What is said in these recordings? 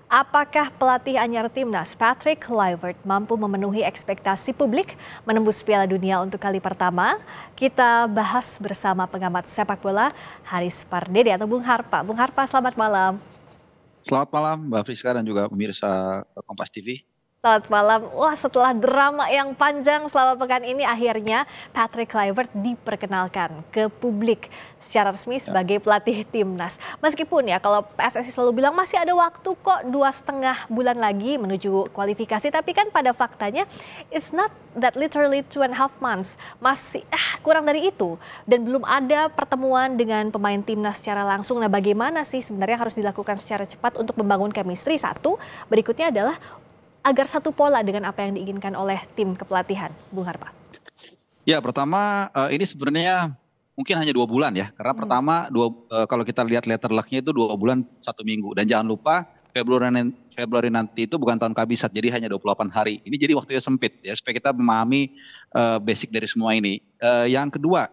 Apakah pelatih anyar timnas Patrick Kluivert mampu memenuhi ekspektasi publik menembus Piala Dunia untuk kali pertama? Kita bahas bersama pengamat sepak bola Haris Pardede atau Bung Harpa. Bung Harpa, selamat malam. Selamat malam Mbak Friska dan juga pemirsa Kompas TV. Selamat malam. Wah, setelah drama yang panjang selama pekan ini, akhirnya Patrick Kluivert diperkenalkan ke publik secara resmi sebagai pelatih timnas. Meskipun ya kalau PSSI selalu bilang masih ada waktu kok 2,5 bulan lagi menuju kualifikasi. Tapi kan pada faktanya it's not that literally 2.5 months. Masih kurang dari itu. Dan belum ada pertemuan dengan pemain timnas secara langsung. Nah, bagaimana sih sebenarnya harus dilakukan secara cepat untuk membangun chemistry? Satu, berikutnya adalah agar satu pola dengan apa yang diinginkan oleh tim kepelatihan, Bung Harpa. Ya, pertama ini sebenarnya mungkin hanya 2 bulan ya. Karena pertama kalau kita lihat letter luck-nya itu 2 bulan 1 minggu. Dan jangan lupa Februari nanti itu bukan tahun kabisat, jadi hanya 28 hari. Ini jadi waktunya sempit ya supaya kita memahami basic dari semua ini. Yang kedua,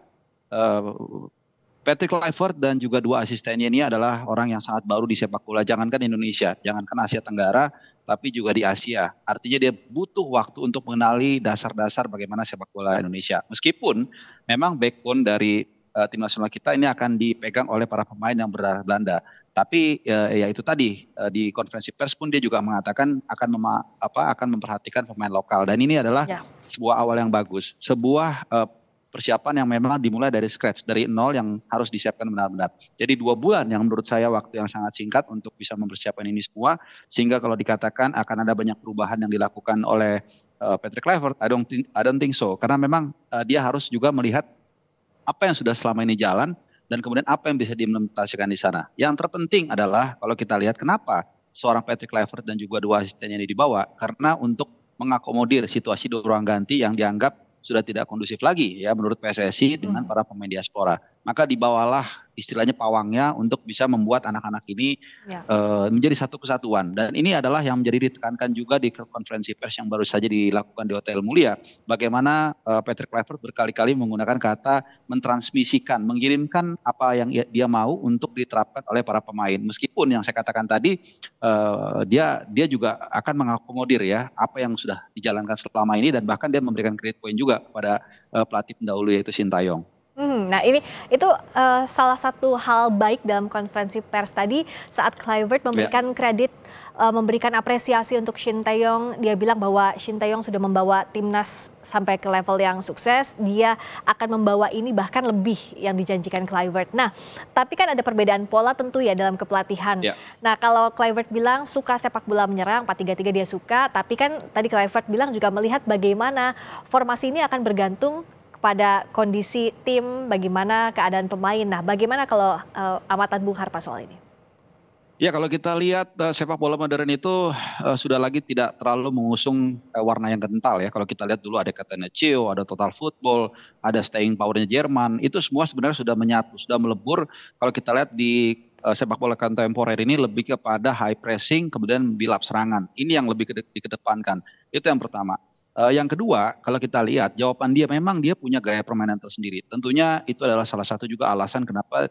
Patrick Kluivert dan juga 2 asistennya ini adalah orang yang sangat baru di sepak bola. Jangankan Indonesia, jangankan Asia Tenggara, tapi juga di Asia. Artinya dia butuh waktu untuk mengenali dasar-dasar bagaimana sepak bola Indonesia. Meskipun memang backbone dari tim nasional kita ini akan dipegang oleh para pemain yang berdarah Belanda. Tapi ya itu tadi di konferensi pers pun dia juga mengatakan akan memperhatikan pemain lokal. Dan ini adalah sebuah awal yang bagus. Sebuah persiapan yang memang dimulai dari scratch, dari nol yang harus disiapkan benar-benar. Jadi 2 bulan yang menurut saya waktu yang sangat singkat untuk bisa mempersiapkan ini semua. Sehingga kalau dikatakan akan ada banyak perubahan yang dilakukan oleh Patrick Kluivert, I don't think so. Karena memang dia harus juga melihat apa yang sudah selama ini jalan dan kemudian apa yang bisa diimplementasikan di sana. Yang terpenting adalah kalau kita lihat kenapa seorang Patrick Kluivert dan juga 2 asistennya ini dibawa. Karena untuk mengakomodir situasi di ruang ganti yang dianggap sudah tidak kondusif lagi ya menurut PSSI dengan para pemain diaspora. Maka dibawalah istilahnya pawangnya untuk bisa membuat anak-anak ini menjadi satu kesatuan. Dan ini adalah yang menjadi ditekankan juga di konferensi pers yang baru saja dilakukan di Hotel Mulia. Bagaimana Patrick Kluivert berkali-kali menggunakan kata mentransmisikan, mengirimkan apa yang dia mau untuk diterapkan oleh para pemain. Meskipun yang saya katakan tadi dia juga akan mengakomodir ya apa yang sudah dijalankan selama ini dan bahkan dia memberikan credit point juga kepada pelatih pendahulu yaitu Sintayong. Nah itu salah satu hal baik dalam konferensi pers tadi saat Kluivert memberikan kredit, memberikan apresiasi untuk Sintayong. Dia bilang bahwa Sintayong sudah membawa timnas sampai ke level yang sukses. Dia akan membawa ini bahkan lebih yang dijanjikan Kluivert. Nah, tapi kan ada perbedaan pola tentu ya dalam kepelatihan. Nah, kalau Kluivert bilang suka sepak bola menyerang, 4-3-3 dia suka. Tapi kan tadi Kluivert bilang juga melihat bagaimana formasi ini akan bergantung pada kondisi tim, bagaimana keadaan pemain. Nah, bagaimana kalau amatan Bung Harpa soal ini? Ya, kalau kita lihat sepak bola modern itu sudah lagi tidak terlalu mengusung warna yang kental ya. Kalau kita lihat dulu ada Catenaccio, ada Total Football, ada Staying Power-nya Jerman. Itu semua sebenarnya sudah menyatu, sudah melebur. Kalau kita lihat di sepak bola kontemporer ini lebih kepada high pressing, kemudian build up serangan. Ini yang lebih dikedepankan. Itu yang pertama. Yang kedua, kalau kita lihat jawaban dia memang dia punya gaya permainan tersendiri. Tentunya itu adalah salah satu juga alasan kenapa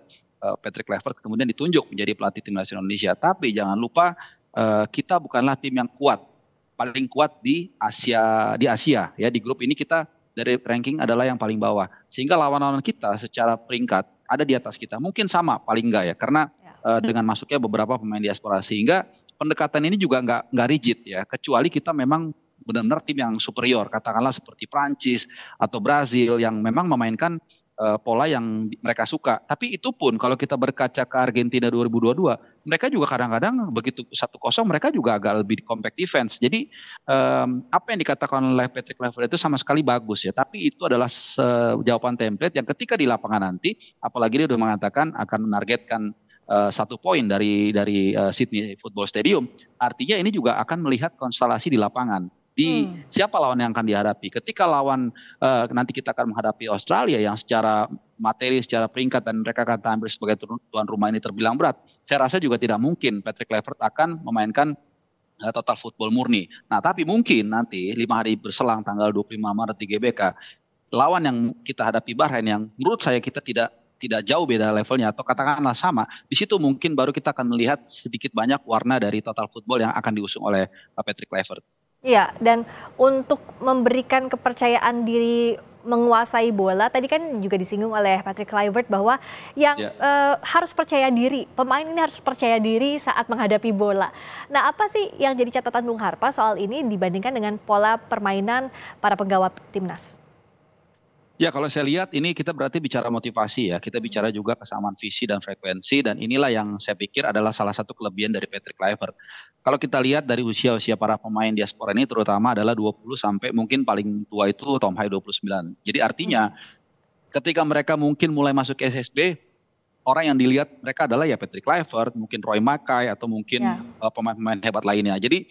Patrick Kluivert kemudian ditunjuk menjadi pelatih timnas Indonesia. Tapi jangan lupa kita bukanlah tim yang kuat, paling kuat di Asia ya. Di grup ini kita dari ranking adalah yang paling bawah. Sehingga lawan-lawan kita secara peringkat ada di atas kita. Mungkin sama paling enggak ya, karena dengan masuknya beberapa pemain diaspora sehingga pendekatan ini juga nggak rigid ya. Kecuali kita memang benar-benar tim yang superior, katakanlah seperti Prancis atau Brazil yang memang memainkan pola yang mereka suka. Tapi itu pun kalau kita berkaca ke Argentina 2022, mereka juga kadang-kadang begitu 1-0 mereka juga agak lebih compact defense. Jadi apa yang dikatakan oleh Patrick Kluivert itu sama sekali bagus ya. Tapi itu adalah jawaban template yang ketika di lapangan nanti, apalagi dia sudah mengatakan akan menargetkan 1 poin dari Sydney Football Stadium. Artinya ini juga akan melihat konstelasi di lapangan. Di siapa lawan yang akan dihadapi. Ketika lawan nanti kita akan menghadapi Australia yang secara materi, secara peringkat dan mereka akan tampil sebagai tuan rumah ini terbilang berat. Saya rasa juga tidak mungkin Patrick Kluivert akan memainkan total football murni. Nah, tapi mungkin nanti 5 hari berselang tanggal 25 Maret di GBK, lawan yang kita hadapi Bahrain yang menurut saya kita tidak tidak jauh beda levelnya atau katakanlah sama, di situ mungkin baru kita akan melihat sedikit banyak warna dari total football yang akan diusung oleh Patrick Kluivert. Iya, dan untuk memberikan kepercayaan diri menguasai bola, tadi kan juga disinggung oleh Patrick Kluivert bahwa yang harus percaya diri, pemain ini harus percaya diri saat menghadapi bola. Nah, apa sih yang jadi catatan Bung Harpa soal ini dibandingkan dengan pola permainan para penggawa timnas? Ya, kalau saya lihat ini kita berarti bicara motivasi ya. Kita bicara juga kesamaan visi dan frekuensi, dan inilah yang saya pikir adalah salah satu kelebihan dari Patrick Kluivert. Kalau kita lihat dari usia-usia para pemain diaspora ini terutama adalah 20 sampai mungkin paling tua itu Tom Hai 29. Jadi artinya ketika mereka mungkin mulai masuk ke SSB, orang yang dilihat mereka adalah ya Patrick Kluivert, mungkin Roy Makaay atau mungkin pemain-pemain hebat lainnya. Jadi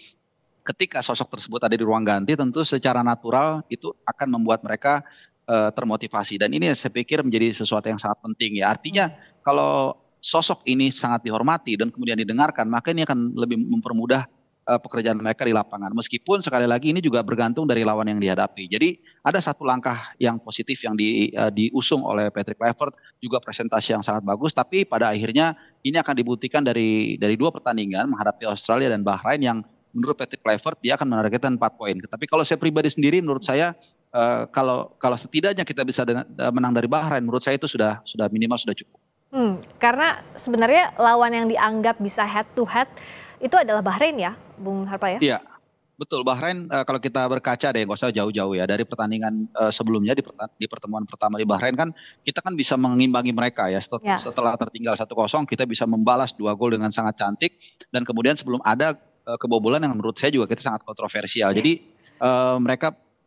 ketika sosok tersebut ada di ruang ganti, tentu secara natural itu akan membuat mereka termotivasi, dan ini saya pikir menjadi sesuatu yang sangat penting ya. Artinya kalau sosok ini sangat dihormati dan kemudian didengarkan, maka ini akan lebih mempermudah pekerjaan mereka di lapangan. Meskipun sekali lagi ini juga bergantung dari lawan yang dihadapi. Jadi ada satu langkah yang positif yang diusung oleh Patrick Kluivert, juga presentasi yang sangat bagus, tapi pada akhirnya ini akan dibuktikan dari dua pertandingan menghadapi Australia dan Bahrain yang menurut Patrick Kluivert dia akan menargetkan 4 poin. Tapi kalau saya pribadi sendiri, menurut saya kalau setidaknya kita bisa menang dari Bahrain, menurut saya itu sudah minimal sudah cukup. Karena sebenarnya lawan yang dianggap bisa head to head itu adalah Bahrain ya, Bung Harpa ya? Iya, betul. Bahrain kalau kita berkaca deh, nggak usah jauh-jauh ya, dari pertandingan sebelumnya di pertemuan pertama di Bahrain kan kita kan bisa mengimbangi mereka ya. Setelah tertinggal 1-0 kita bisa membalas 2 gol dengan sangat cantik, dan kemudian sebelum ada kebobolan yang menurut saya juga kita sangat kontroversial. Jadi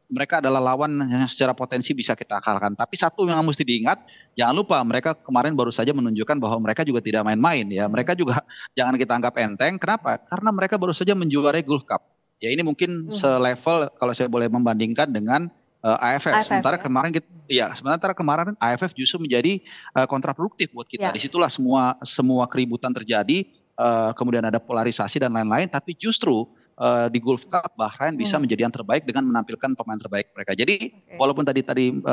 mereka adalah lawan yang secara potensi bisa kita kalahkan. Tapi satu yang mesti diingat, jangan lupa mereka kemarin baru saja menunjukkan bahwa mereka juga tidak main-main ya. Mereka juga jangan kita anggap enteng. Kenapa? Karena mereka baru saja menjuarai Gulf Cup. Ya ini mungkin selevel kalau saya boleh membandingkan dengan AFF. Sementara kemarin AFF justru menjadi kontraproduktif buat kita. Disitulah semua keributan terjadi, kemudian ada polarisasi dan lain-lain. Tapi justru di Gulf Cup Bahrain bisa menjadi yang terbaik dengan menampilkan pemain terbaik mereka. Jadi walaupun tadi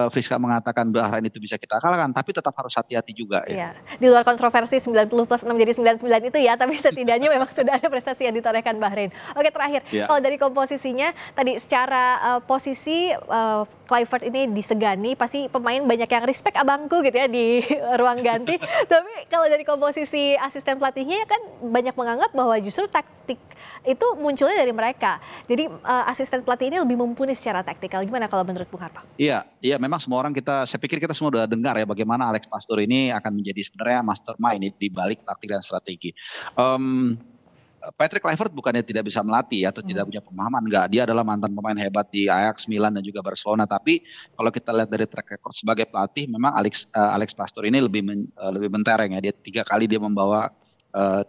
Friska mengatakan Bahrain itu bisa kita kalahkan, tapi tetap harus hati-hati juga ya. Di luar kontroversi 90+6 jadi 99 itu ya, tapi setidaknya memang sudah ada prestasi yang ditorehkan Bahrain. Oke, terakhir, kalau dari komposisinya tadi secara posisi Kluivert ini disegani, pasti pemain banyak yang respect abangku gitu ya di ruang ganti. Tapi kalau dari komposisi asisten pelatihnya kan banyak menganggap bahwa justru taktik itu munculnya dari mereka. Jadi asisten pelatih ini lebih mumpuni secara taktikal. Gimana kalau menurut Bung Harpa? Iya, memang semua orang saya pikir kita semua udah dengar ya bagaimana Alex Pastoor ini akan menjadi sebenarnya mastermind di balik taktik dan strategi. Patrick Kluivert bukannya tidak bisa melatih atau tidak punya pemahaman, enggak. Dia adalah mantan pemain hebat di Ajax, Milan dan juga Barcelona. Tapi kalau kita lihat dari track record sebagai pelatih, memang Alex Pastoor ini lebih mentereng ya. Dia 3 kali dia membawa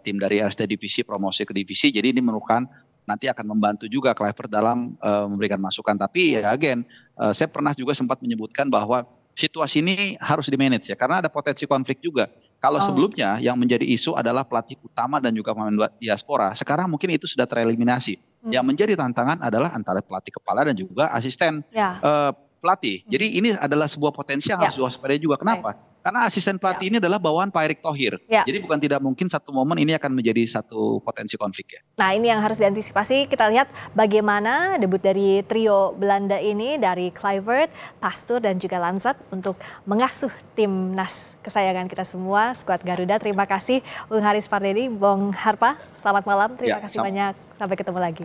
tim dari RSD divisi promosi ke divisi. Jadi ini merupakan nanti akan membantu juga Kluivert dalam memberikan masukan. Tapi ya saya pernah juga sempat menyebutkan bahwa situasi ini harus di-manage ya, karena ada potensi konflik juga. Kalau sebelumnya yang menjadi isu adalah pelatih utama dan juga pemain diaspora, sekarang mungkin itu sudah tereliminasi. Yang menjadi tantangan adalah antara pelatih kepala dan juga asisten pelatih. Jadi ini adalah sebuah potensi yang harus diwaspadai juga. Kenapa? Karena asisten pelatih ini adalah bawaan Pak Erick Thohir. Jadi bukan tidak mungkin satu momen ini akan menjadi satu potensi konflik ya. Nah, ini yang harus diantisipasi. Kita lihat bagaimana debut dari trio Belanda ini, dari Kluivert, Pastoor dan juga Lansat untuk mengasuh timnas kesayangan kita semua, skuad Garuda. Terima kasih Bung Haris Pardede, Bung Harpa. Selamat malam. Terima kasih banyak. Sampai ketemu lagi.